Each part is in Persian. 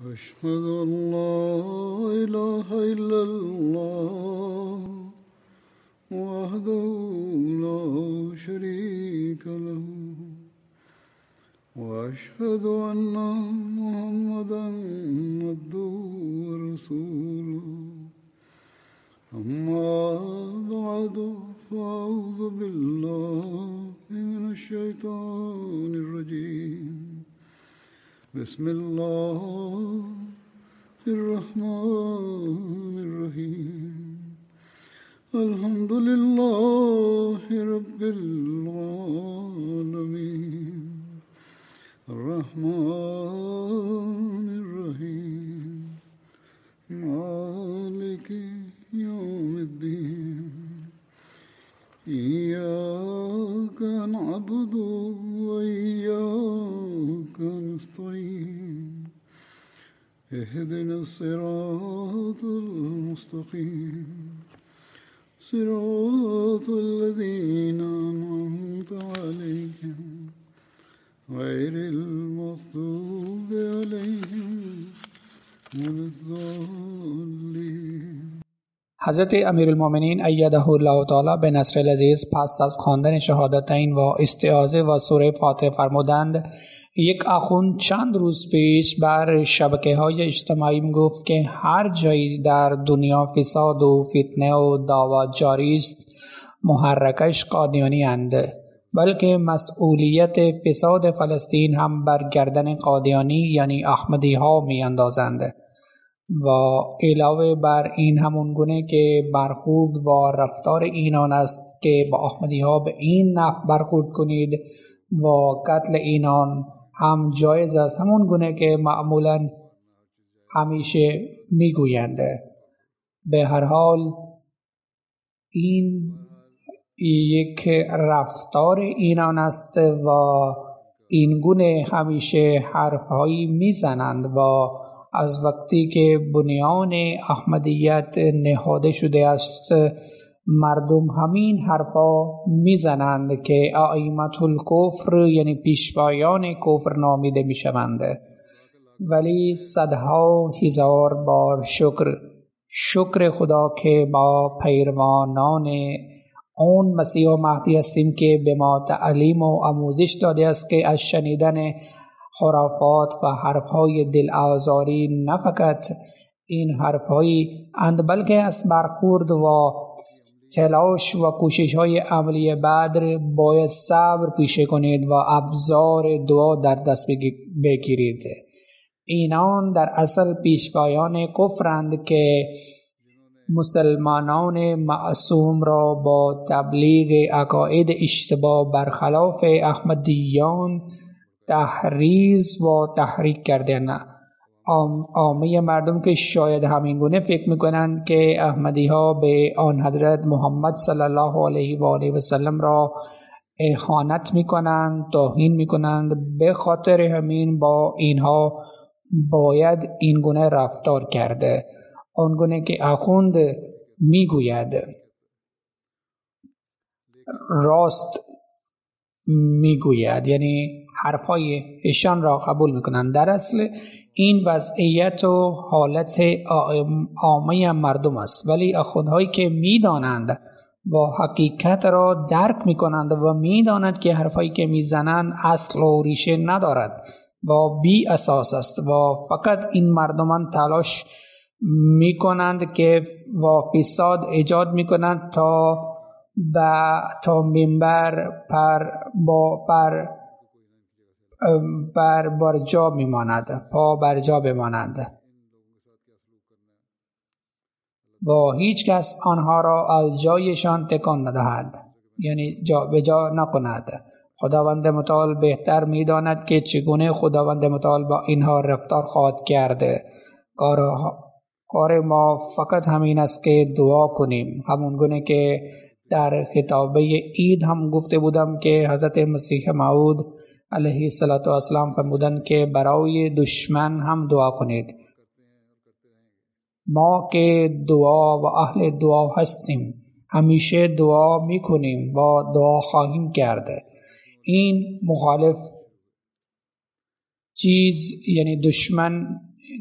أشهد أن لا إله إلا الله وحده لا شريك له وأشهد أن محمدا عبده ورسوله أما بعد فأعوذ بالله من الشيطان الرجيم بسم الله الرحمن الرحيم الحمد لله رب العالمين الرحمن الرحيم مالك يوم الدين إياك نعبد وإياك نستعين اهدنا الصراط المستقيم صراط الذين أنعمت عليهم غير المغضوب عليهم ولا الضالين. حضرت امیرالمؤمنین ایده الله تعالی به نصر العزیز پس از خواندن شهادتین و استعاذه و سوره فاتحه فرمودند یک آخوند چند روز پیش بر شبکه‌های اجتماعی میگفت که هر جایی در دنیا فساد و فتنه و دعوا جاری است محرکش قادیانی اند، بلکه مسئولیت فساد فلسطین هم بر گردن قادیانی یعنی احمدی ها می اندازند و علاوه بر این همون گونه که برخورد و رفتار اینان است که با احمدی ها به این نحو برخورد کنید و قتل اینان هم جایز است، همون گونه که معمولا همیشه میگویند. به هر حال این یک رفتار اینان است و این گونه همیشه حرفهایی میزنند و از وقتی که بنیان احمدیت نهاده شده است مردم همین حرفا میزنند که ائمة الکفر یعنی پیشوایان کفر نامیده میشوند. ولی صدها هزار بار شکر خدا که ما پیروانان اون مسیح و مهدی هستیم که به ما تعلیم و آموزش داده است که از شنیدن خرافات و حرفهای دل آزاری نه فقط این حرفهایی اند بلکه از برخورد و تلاش و کوشش های عملی بدر باید صبر پیشه کنید و ابزار دعا در دست بگیرید. اینان در اصل پیشوایان کفرند که مسلمانان معصوم را با تبلیغ عقاید اشتباه برخلاف احمدیان تحریض و تحریک کردند. عامه مردم که شاید همین گونه فکر میکنند که احمدی ها به آن حضرت محمد صلی الله علیه و آله و سلم را اهانت میکنند، توهین میکنند، به خاطر همین با اینها باید این گونه رفتار کرده. آن گونه که آخوند میگوید راست میگوید، یعنی حرفای ایشان را قبول میکنند. در اصل این وضعیت و حالت عامه مردم است، ولی آخوندهایی که میدانند و حقیقت را درک میکنند و میدانند که حرفایی که میزنند اصل و ریشه ندارد و بی اساس است و فقط این مردمان تلاش میکنند که و فساد ایجاد میکنند تا منبر برجا میماند، پا برجا بمانند و هیچ کس آنها را از جایشان تکان ندهد، یعنی جا به جا نکند. خداوند متعال بهتر میداند که چگونه خداوند متعال با اینها رفتار خواهد کرد. کار ما فقط همین است که دعا کنیم، همون گونه که در خطابه عید هم گفته بودم که حضرت مسیح موعود علیه السلام فرمودند که برای دشمن هم دعا کنید. ما که دعا و اهل دعا هستیم، همیشه دعا میکنیم و دعا خواهیم کرد. این مخالف چیز یعنی دشمن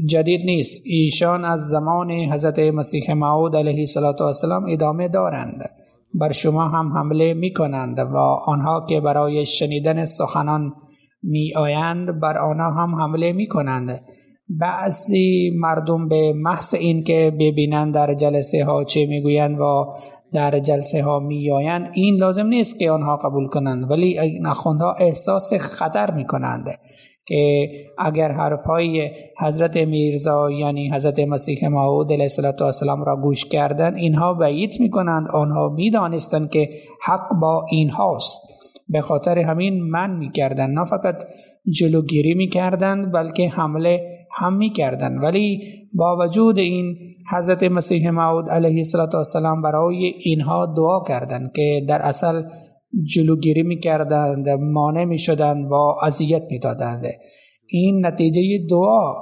جدید نیست. ایشان از زمان حضرت مسیح موعود علیه السلام ادامه دارند. بر شما هم حمله می کنند و آنها که برای شنیدن سخنان می آیند بر آنها هم حمله می کنند. بعضی مردم به محض این که ببینند در جلسه ها چه می گویند و در جلسه ها می آیند، این لازم نیست که آنها قبول کنند، ولی این اخوندها احساس خطر می کنند که اگر حرفهای حضرت میرزا یعنی حضرت مسیح موعود علیه السلام را گوش کردند، اینها بیعت می کنند. آنها می دانستند که حق با اینهاست، به خاطر همین من می کردند. نه فقط جلوگیری می کردند بلکه حمله هم می کردند. ولی با وجود این حضرت مسیح موعود علیه السلام برای اینها دعا کردند که در اصل جلوگیری می کردند، مانع می شدند و اذیت می دادند. این نتیجه دعا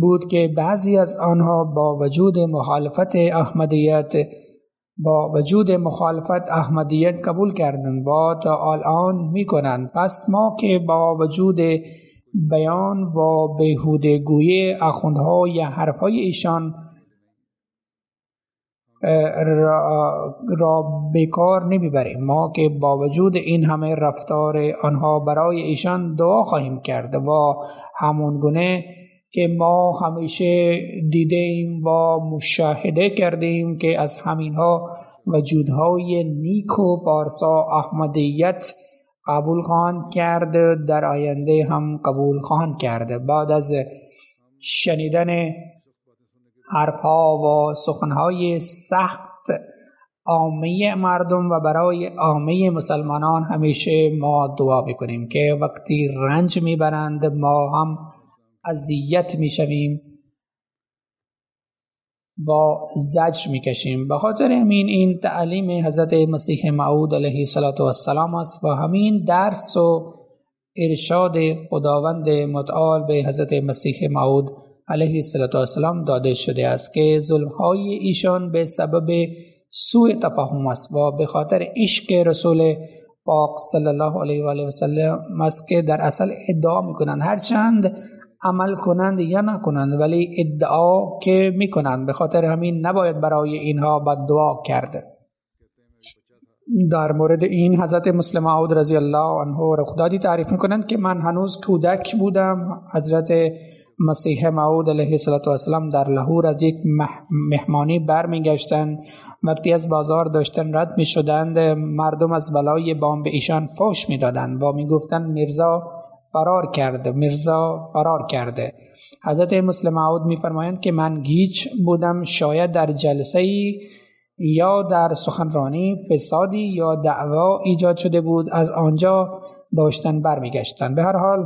بود که بعضی از آنها با وجود مخالفت احمدیت قبول کردند و تا الان می کنند. پس ما که با وجود بیان و بیهوده گویی اخوندها یا حرفهای ایشان را بیکار نمیبریم، ما که با وجود این همه رفتار آنها برای ایشان دعا خواهیم کرد و همون گونه که ما همیشه دیدیم و مشاهده کردیم که از همینها وجودهای نیک و پارسا احمدیت قبول خواهند کرد، در آینده هم قبول خواهند کرد. بعد از شنیدن حرفها و سخنهای سخت عامه مردم و برای عامه مسلمانان همیشه ما دعا بکنیم که وقتی رنج میبرند ما هم اذیت میشویم و زجر میکشیم. به خاطر همین این تعلیم حضرت مسیح موعود علیه السلام است و همین درس و ارشاد خداوند متعال به حضرت مسیح موعود علیه السلام داده شده است که ظلمهای ایشان به سبب سوء تفاهم است و به خاطر عشق رسول پاک صلی الله علیه و آله و سلم است که در اصل ادعا میکنند، هرچند عمل کنند یا نکنند ولی ادعا که میکنند. به خاطر همین نباید برای اینها بددعا کرد. در مورد این حضرت مسلم موعود رضی الله عنه رخدادی تعریف میکنند که من هنوز کودک بودم. حضرت مسیح موعود علیه السلام در لاهور از یک مهمانی برمیگشتند. وقتی از بازار داشتن رد می شدند، مردم از بلای بام به ایشان فحش می دادند و می گفتند میرزا فرار کرده. حضرت مسلم موعود می فرمایند که من گیج بودم، شاید در جلسه یا در سخنرانی فسادی یا دعوا ایجاد شده بود، از آنجا داشتن برمیگشتند. به هر حال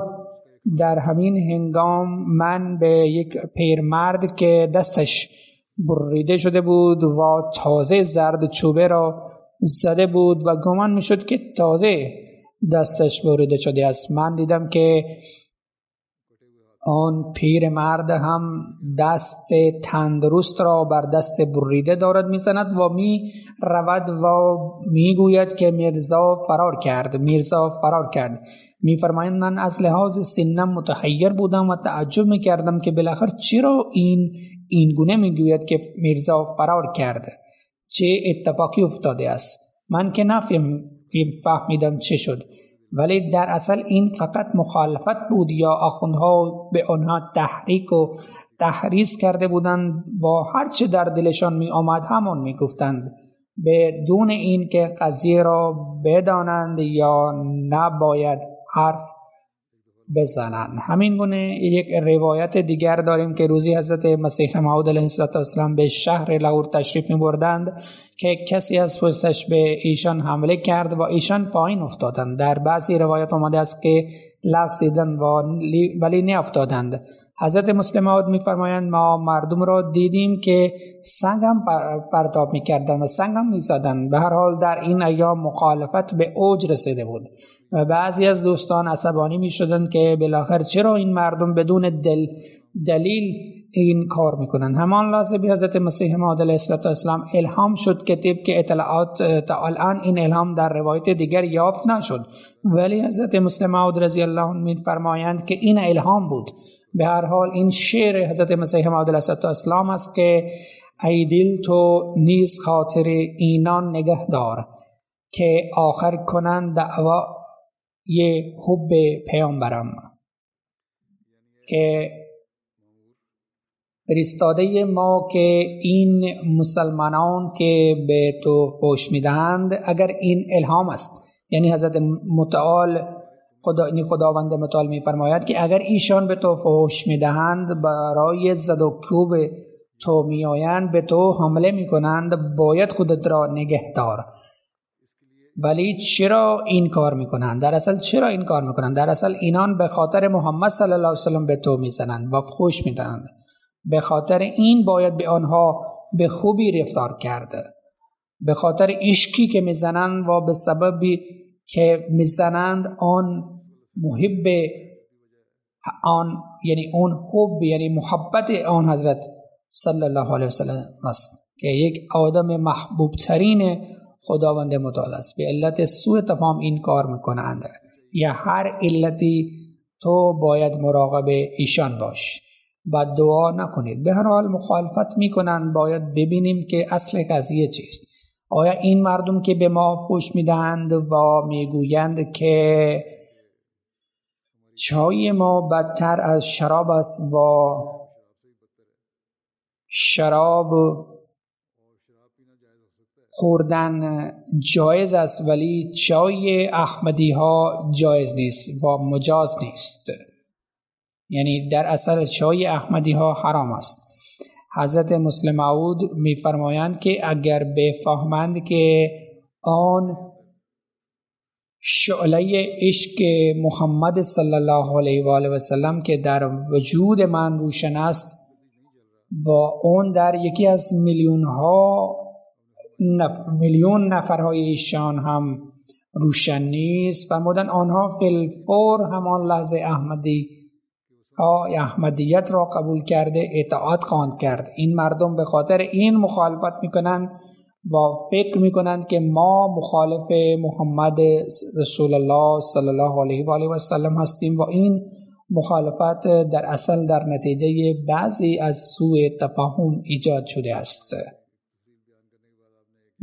در همین هنگام من به یک پیرمرد که دستش بریده شده بود و تازه زرد چوبه را زده بود و گمان می شد که تازه دستش بریده شده است، من دیدم که آن پیرمرد هم دست تندرست را بر دست بریده دارد میزند و می رود و می گوید که میرزا فرار کرد. می فرمایند من از لحاظ سنم متحیر بودم و تعجب می کردم که بالاخره چرا این گونه می گوید که میرزا فرار کرده، چه اتفاقی افتاده است. من که فهمیدم چه شد، ولی در اصل این فقط مخالفت بود یا آخوندها به آنها تحریک و تحریض کرده بودند و هرچه در دلشان می آمد همان می گفتند بدون این که قضیه را بدانند یا نباید حرف بزنند. همین گونه یک روایت دیگر داریم که روزی حضرت مسیح موعود علیه السلام به شهر لاهور تشریف می بردند که کسی از پشتش به ایشان حمله کرد و ایشان پایین افتادند. در بعضی روایت آمده است که لغزیدند ولی نه افتادند. حضرت مسلم موعود می فرمایند ما مردم را دیدیم که سنگ هم پرتاب می کردند و سنگ هم می زدند. به هر حال در این ایام مخالفت به اوج رسیده بود و بعضی از دوستان عصبانی می شدند که بالاخره چرا این مردم بدون دلیل این کار می کنند. همان لحظه به حضرت مسیح موعود علیه السلام الهام شد که طبق اطلاعات تا الان این الهام در روایت دیگر یافت نشد، ولی حضرت مسلم موعود رضی الله عنه می فرمایند که این الهام بود به هر حال این شعر حضرت مسیح موعود علیه السلام است که ای دل تو نیز خاطر اینان نگه دار که آخر کنند دعوای حب پیامبرم، که فرستاده ما که این مسلمانان که به تو فحش میدهند اگر این الهام است، یعنی حضرت متعال خداوند متعال میفرماید که اگر ایشان به تو فحش میدهند برای زد و کوب تو میآیند به تو حمله میکنند باید خودت را نگه دار. ولی چرا این کار میکنند؟ در اصل چرا این کار میکنند؟ در اصل اینان به خاطر محمد صلی الله علیه وسلم به تو میزنند و فحش میدهند. به خاطر این باید به آنها به خوبی رفتار کرد. به خاطر عشقی که میزنند و به سببی که میزنند آن محب آن، یعنی اون حب یعنی محبت آن حضرت صلی الله علیه وسلم است که یک آدم محبوب ترین خداوند متعال است. به علت سوء تفاهم این کار میکنند، یا هر علتی تو باید مراقب ایشان باش و دعا نکنید. به هر حال مخالفت میکنند، باید ببینیم که اصل قضیه چیست. آیا این مردم که به ما فحش میدهند و میگویند که چای ما بدتر از شراب است و شراب خوردن جایز است ولی چای احمدی ها جایز نیست و مجاز نیست، یعنی در اصل چای احمدی ها حرام است. حضرت مسلم موعود میفرمایند که اگر بفهمند که آن شعله عشق محمد صلی الله علیه و آله و سلم که در وجود من روشن است و اون در یکی از میلیون نفرهای ایشان هم روشن نیست، فرمودن آنها فی الفور همان لحظه احمدیت را قبول کرده اطاعت خواهند کرد. این مردم به خاطر این مخالفت میکنند و فکر میکنند که ما مخالف محمد رسول الله صلی الله علیه و آله و سلم هستیم و این مخالفت در اصل در نتیجه بعضی از سوء تفاهم ایجاد شده است.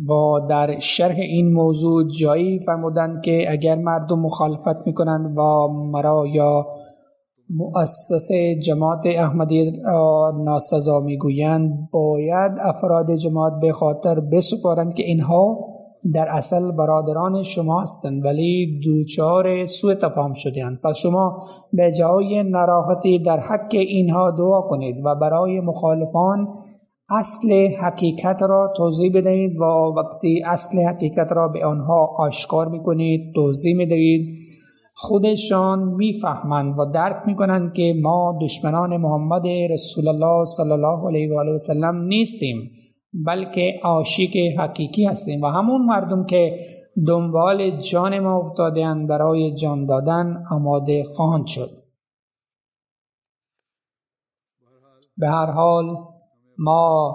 و در شرح این موضوع جایی فرمودند که اگر مردم مخالفت میکنند و مرا یا مؤسسه جماعت احمدی ناسزا میگویند، باید افراد جماعت به خاطر بسپارند که اینها در اصل برادران شما هستند ولی دوچار سوء تفاهم شده‌اند. پس شما به جای ناراحتی در حق اینها دعا کنید و برای مخالفان اصل حقیقت را توضیح بدهید و وقتی اصل حقیقت را به آنها آشکار میکنید، توضیح میدهید، خودشان میفهمند و درک میکنند که ما دشمنان محمد رسول الله صلی الله علیه و آله و سلم نیستیم بلکه عاشق حقیقی هستیم و همون مردم که دنبال جان ما افتاده‌اند برای جان دادن آماده خواهند شد. به هر حال ما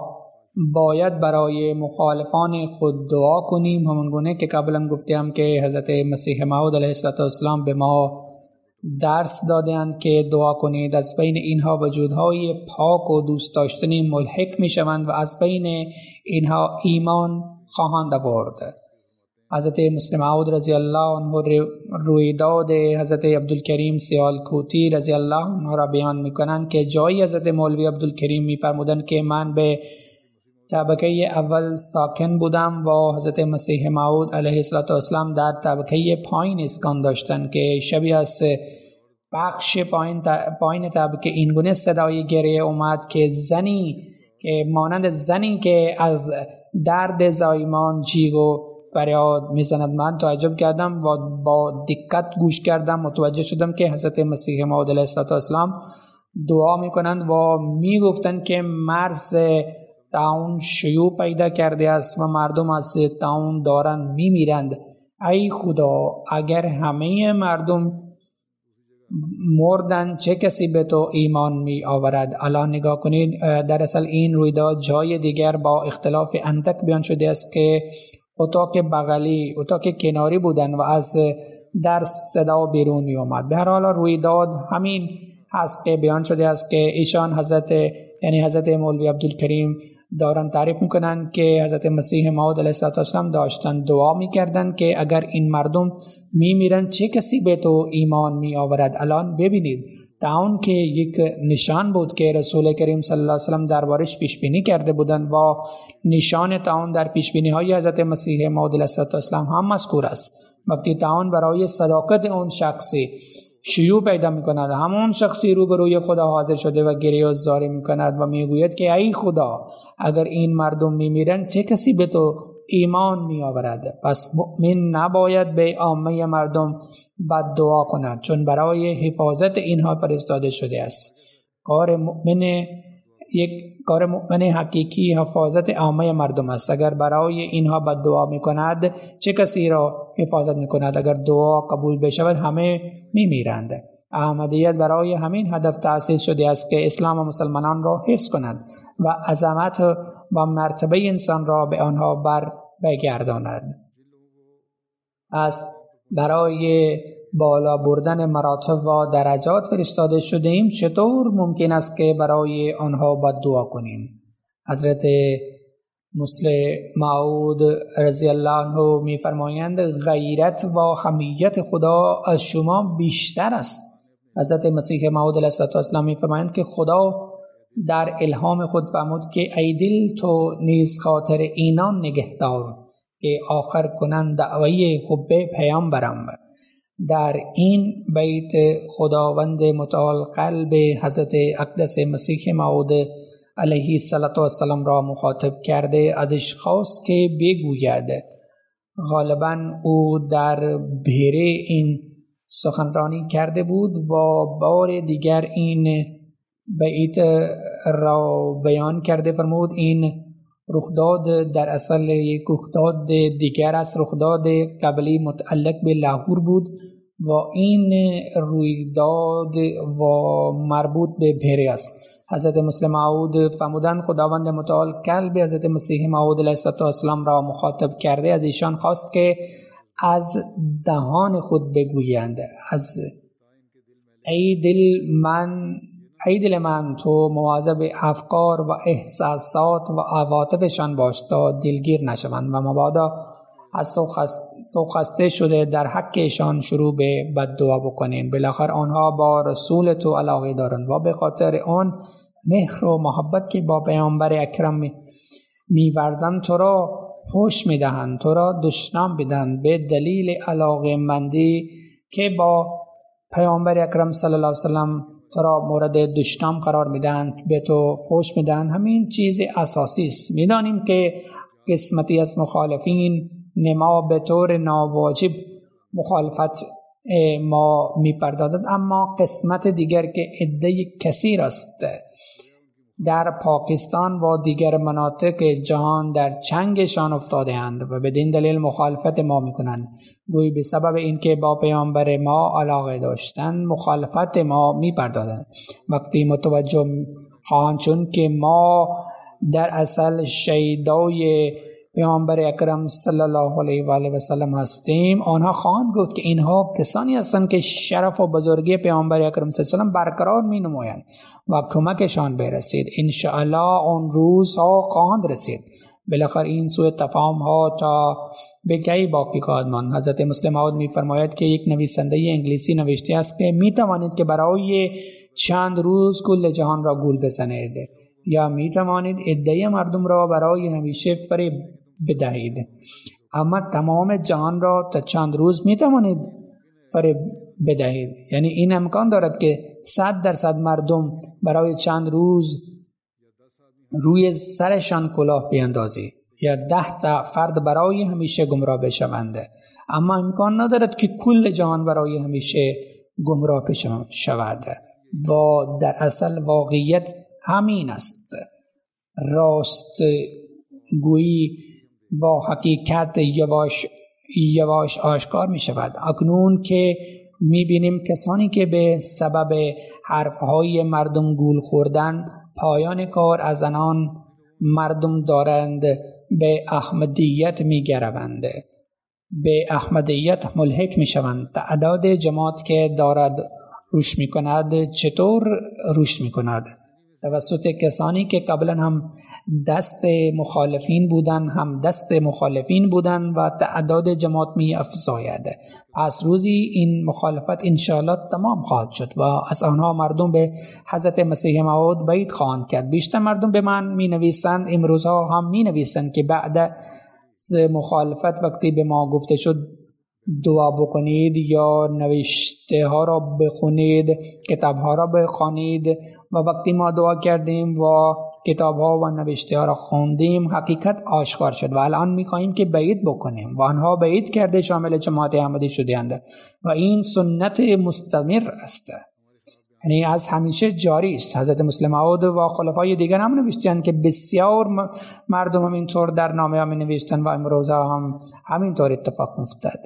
باید برای مخالفان خود دعا کنیم، همون گونه که قبلا گفتیم که حضرت مسیح موعود علیه السلام به ما درس دادند که دعا کنید. از بین اینها وجودهای پاک و دوست داشتنی ملحق می شوند و از بین اینها ایمان خواهند آورد. حضرت مسلم موعود رضی الله عنه رویداد حضرت عبدالکریم سیالکوتی رضی الله عنه را بیان میکنند که جایی حضرت مولوی عبدالکریم میفرمودند که من به طبقه اول ساکن بودم و حضرت مسیح موعود علیه السلام در طبقه پایین اسکان داشتند که شبیه از بخش پایین طبقه این گونه صدای گریه اومد که زنی که مانند زنی که از درد زایمان جیغ و فریاد میزند. من تعجب کردم و با دقت گوش کردم، متوجه شدم که حضرت مسیح موعود علیه السلام دعا میکنند و میگفتند که مرض طاعون شیوع پیدا کرده است و مردم از طاعون دارند میمیرند. ای خدا، اگر همه مردم مردن چه کسی به تو ایمان می آورد؟ الان نگاه کنید، در اصل این رویداد جای دیگر با اختلاف اندک بیان شده است که اتاق بغلی، اتاق کناری بودن و از در صدا بیرون می آمد. به هر حال رویداد همین هست که بیان شده است که ایشان حضرت مولوی عبدالکریم دارن تعریف میکنن که حضرت مسیح موعود علیه السلام داشتن دعا میکردن که اگر این مردم میمیرن چه کسی به تو ایمان می آورد. الان ببینید طاعون که یک نشان بود که رسول کریم صلی الله علیه و سلم دربارش پیش بینی کرده بودند و نشان طاعون در پیش بینی های حضرت مسیح موعود علیه السلام هم مذکور است. وقتی طاعون برای صداقت اون شخصی شیوع پیدا میکند، همون شخصی روبروی خدا حاضر شده و گریه و زاری میکند و میگوید که ای خدا اگر این مردم میمیرن چه کسی به تو ایمان میآورد. پس مؤمن نباید به عامه مردم بد دعا کند چون برای حفاظت اینها فرستاده شده است. کار مؤمن حقیقی حفاظت عامه مردم است. اگر برای اینها بد دعا میکند چه کسی را حفاظت میکند؟ اگر دعا قبول بشود همه میمیرند. احمدیت برای همین هدف تأسیس شده است که اسلام و مسلمانان را حفظ کند و عظمت و مرتبه انسان را به آنها بگرداند. از برای بالا بردن مراتب و درجات فرستاده شده ایم، چطور ممکن است که برای آنها بد دعا کنیم؟ حضرت مسلم موعود رضی الله عنه می‌فرمایند غیرت و حمیت خدا از شما بیشتر است. حضرت مسیح موعود علیه السلام می‌فرمایند که خدا در الهام خود فرمود که ای دل تو نیز خاطر اینان نگهدار که آخر کنند دعوی حب پیامبرم. در این بیت خداوند متعال قلب حضرت اقدس مسیح موعود علیه السلام را مخاطب کرده، ازش خواست که بگوید. غالباً او در بهره این سخنرانی کرده بود و بار دیگر این بیت را بیان کرده. فرمود این رخداد در اصل یک رخداد دیگر است. رخداد قبلی متعلق به لاهور بود و این رویداد و مربوط به بهره است. حضرت مسلم موعود فرمودند خداوند متعال قلب حضرت مسیح موعود علیه السلام را مخاطب کرده، از ایشان خواست که از دهان خود بگویند ای دل من تو مواظب افکار و احساسات و عواطفشان باش تا دلگیر نشوند و مبادا از تو خسته شده در حقشان شروع به بددعا بکنین. بالاخره آنها با رسول تو علاقه دارند و به خاطر آن مهر و محبت که با پیامبر اکرم می‌ورزند تو را فحش می‌دهند، تو را دشنام بدهند به دلیل علاقه مندی که با پیامبر اکرم صلی الله علیه وسلم تو را مورد دشنام قرار میدن، به تو فحش میدن. همین چیز اساسی است. میدانیم که قسمتی از مخالفین ما به طور ناواجب مخالفت ما میپردازند، اما قسمت دیگر که عده کثیر است در پاکستان و دیگر مناطق جهان در چنگشان افتاده اند و بدین دلیل مخالفت ما میکنند. گویی به سبب اینکه با پیامبر ما علاقه داشتند مخالفت ما میپردازند. وقتی متوجه خواهند چون که ما در اصل شیدای پیامبر اکرم صلی الله علیه و آله و سلم هستیم، آنها خواهند گفت که اینها کسانی هستند که شرف و بزرگی پیامبر اکرم صلی الله علیه و سلم برقرار می نمایند و کمکشان برسید. ان شاء الله اون روزها خواهند رسید. بالاخره این سوء تفاهم ها تا به کی باقی خواهد ماند؟ حضرت مسلم موعود می فرماید که یک نویسنده انگلیسی نوشته است که می توانید که برای چند روز کل جهان را گول بزنید یا می توانید عده مردم را برای همیشه فریب بدهید، اما تمام جهان را تا چند روز می توانید فریب بدهید. یعنی این امکان دارد که 100% مردم برای چند روز روی سرشان کلاه بیندازید یا 10 تا فرد برای همیشه گمراه بشوند، اما امکان ندارد که کل جهان برای همیشه گمراه شود. و در اصل واقعیت همین است. راست گویی و حقیقت یواش آشکار می شود. اکنون که می بینیم کسانی که به سبب حرفهای مردم گول خوردن پایان کار از آنان مردم دارند به احمدیت می گروند، به احمدیت ملحق می شوند. تعداد جماعت که دارد روش میکند چطور روش میکند؟ توسط کسانی که قبلا هم دست مخالفین بودن و تعداد جماعت می افزاید. پس روزی این مخالفت انشاءالله تمام خواهد شد و از آنها مردم به حضرت مسیح موعود بیعت خواهند کرد. بیشتر مردم به من می نویسند، امروزها هم می نویسند که بعد از مخالفت وقتی به ما گفته شد دعا بکنید یا نوشته ها را بخونید، کتاب ها را بخوانید، و وقتی ما دعا کردیم و کتاب ها و نوشته ها را خوندیم حقیقت آشکار شد و الان می‌خواهیم که بیعت بکنیم و آنها بیعت کرده شامل جماعت احمدی شده‌اند و این سنت مستمر است، یعنی از همیشه جاری است. حضرت مسلم موعود و خلفای دیگر هم نوشتند که بسیار مردم همینطور در نامه هم نوشتند و امروز هم همینطور اتفاق افتاد.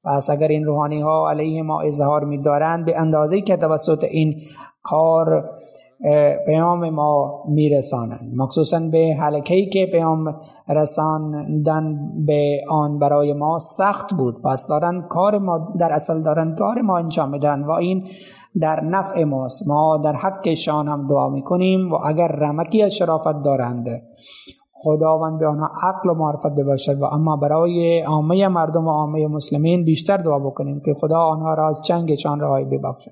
پس اگر این روحانی ها علیه ما اظهار می دارند به اندازه‌ای که توسط این کار پیام ما می رسانند، مخصوصا به حلقه‌ای که پیام رساندن به آن برای ما سخت بود، پس دارند کار ما در اصل دارند کار ما انجام میدن و این در نفع ماست. ما در حقشان هم دعا میکنیم و اگر رمقی از شرافت دارند خداوند به آنها عقل و معرفت ببخشد و اما برای عامه مردم و عامه مسلمین بیشتر دعا بکنیم که خدا آنها را از جنگشان رهایی ببخشد.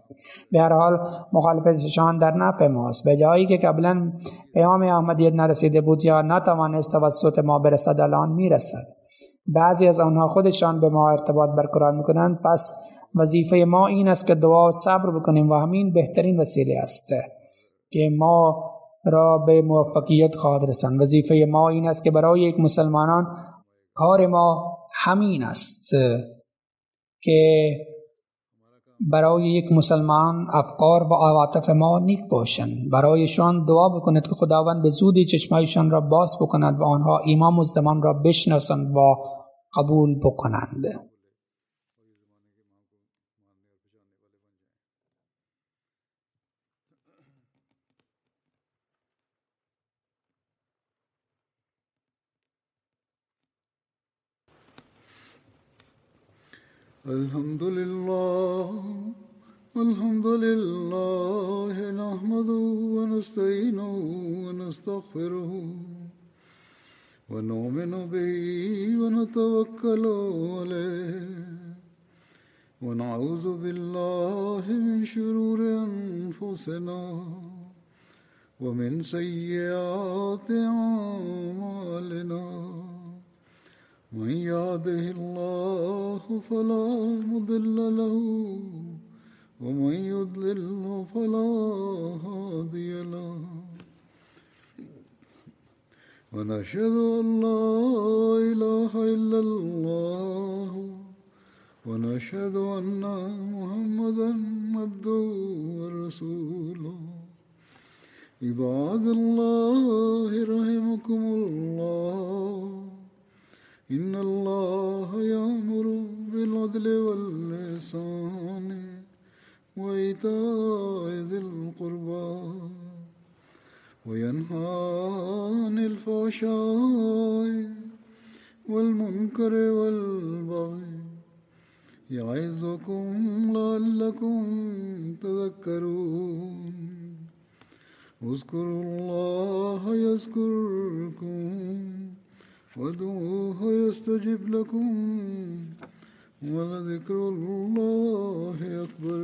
به هر حال مخالفتشان در نفع ماست. به جایی که قبلا پیام احمدیت نرسیده بود یا نتوانست توسط ما برسد الان میرسد. بعضی از آنها خودشان به ما ارتباط برقرار میکنند. پس وظیفه ما این است که دعا و صبر بکنیم و همین بهترین وسیله است که ما را به موفقیت خواهد رساند. وظیفه ما این است که برای یک مسلمانان کار ما همین است که برای یک مسلمان افکار و عواطف ما نیک باشند، برایشان دعا بکند که خداوند به زودی چشمایشان را باز بکند و آنها امام الزمان را بشناسند و قبول بکنند. الحمد لله نحمده ونستعينه ونستغفره ونؤمن به ونتوكل عليه ونعوذ بالله من شرور أنفسنا ومن سيئات أعمالنا من يهده الله فلا مضل له ومن يضلل فلا هادي له ونشهد أن لا إله إلا الله ونشهد أن محمدا عبده ورسوله عباد الله رحمكم الله إن الله يأمر بالعدل والإحسان وإيتاء ذي القربى وينهى عن الفحشاء والمنكر والبغي يعظكم لعلكم تذكرون اذكروا الله يذكركم وادعوه يستجب لكم ولذكر الله أكبر.